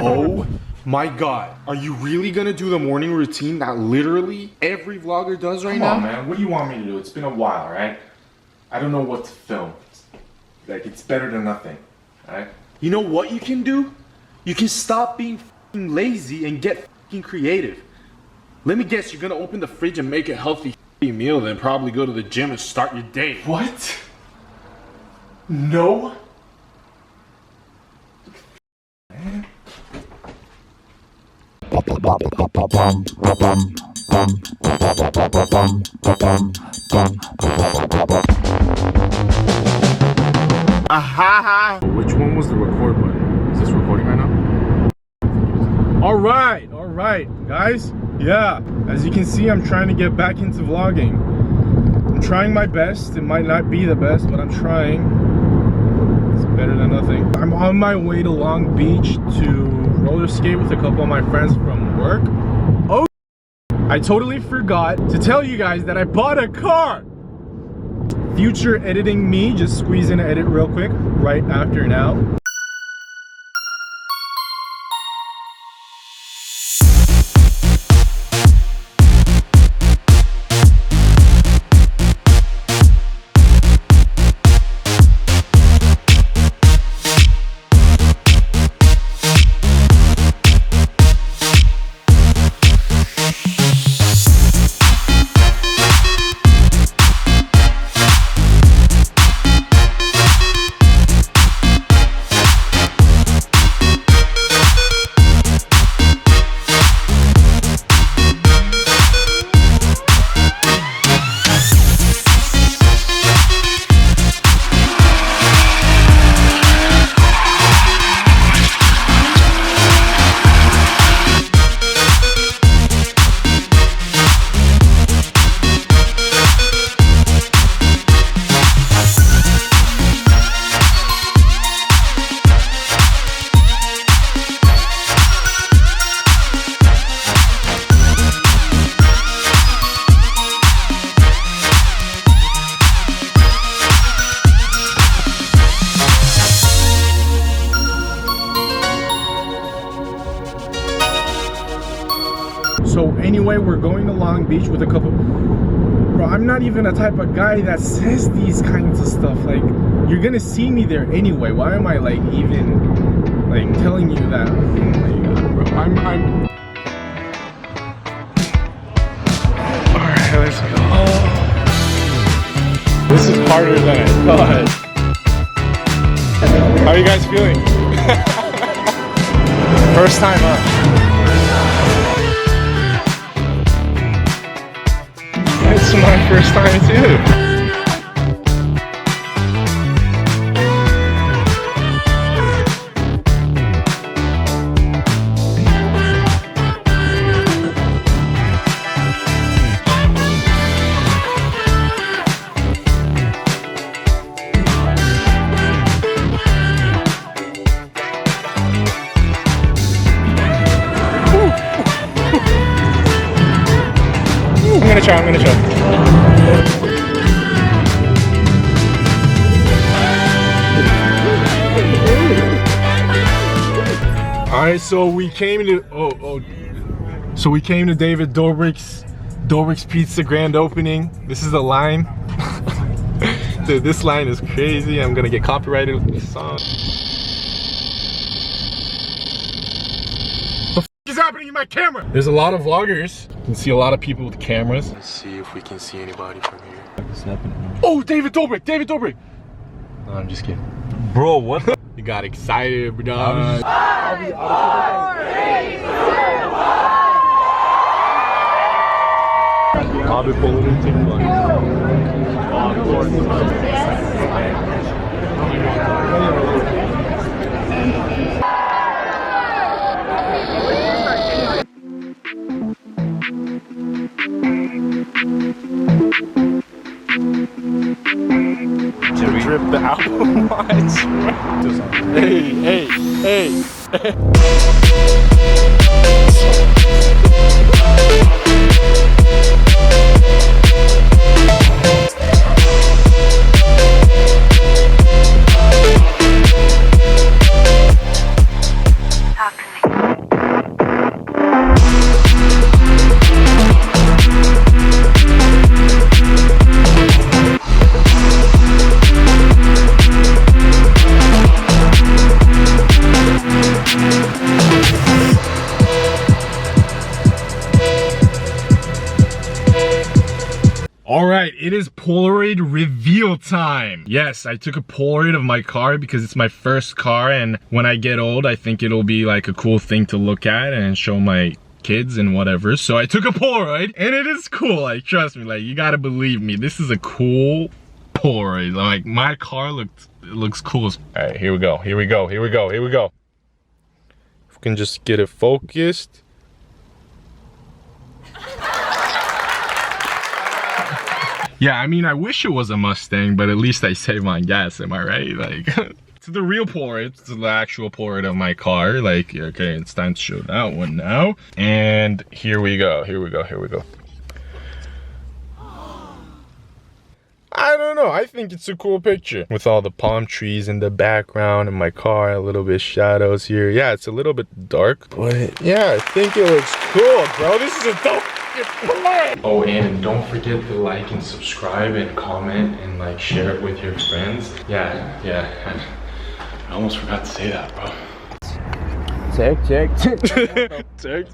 Oh my god. Are you really gonna do the morning routine that literally every vlogger does right now? Come on, man. What do you want me to do? It's been a while, right? I don't know what to film. Like, it's better than nothing, right? You know what you can do? You can stop being f***ing lazy and get f***ing creative. Let me guess, you're gonna open the fridge and make a healthy f***ing meal, then probably go to the gym and start your day. What? No? Man. Aha! Which one was the record button? Is this recording right now? Alright, guys. Yeah, as you can see, I'm trying to get back into vlogging. I'm trying my best. It might not be the best, but I'm trying. It's better than nothing. I'm on my way to Long Beach to roller skate with a couple of my friends from work. Oh, I totally forgot to tell you guys that I bought a car. Future editing me, just squeeze in an edit real quick right after now. So anyway, we're going to Long Beach with a couple. Bro, I'm not even a type of guy that says these kinds of stuff. Like, you're gonna see me there anyway. Why am I like even like telling you that? Oh my god, bro. I'm Alright, let's go. This is harder than I thought. How are you guys feeling? First time up. It's my first time too. I'm gonna try. Alright, so we came to so we came to David Doughbrik's Pizza grand opening. This is the line. Dude, this line is crazy. I'm gonna get copyrighted with this song. What the f is happening in my camera? There's a lot of vloggers. You can see a lot of people with cameras. Let's see if we can see anybody from here. Oh, David Doughbrik! No, I'm just kidding. Bro, what the? You got excited, bro. I'll be pulling in TikTok. To drip the album watch. Hey. Talk to me. Polaroid reveal time. Yes, I took a Polaroid of my car because it's my first car, and when I get old, I think it'll be like a cool thing to look at and show my kids and whatever. So I took a Polaroid, and it is cool. Like, trust me, like, you gotta believe me. This is a cool Polaroid. Like, my car looks cool. All right, here we go. Here we go. Here we go. Here we go. If we can just get it focused. Yeah, I mean, I wish it was a Mustang, but at least I saved on gas, am I right? Like, it's the real Polaroid, it's the actual Polaroid of my car. Like, okay, it's time to show that one now. And here we go, here we go, here we go. I don't know, I think it's a cool picture. With all the palm trees in the background and my car, a little bit shadows here. Yeah, it's a little bit dark, but yeah, I think it looks cool, bro. This is a dope. Oh, and don't forget to like and subscribe and comment and like share it with your friends. Yeah. I almost forgot to say that, bro. Check. Check.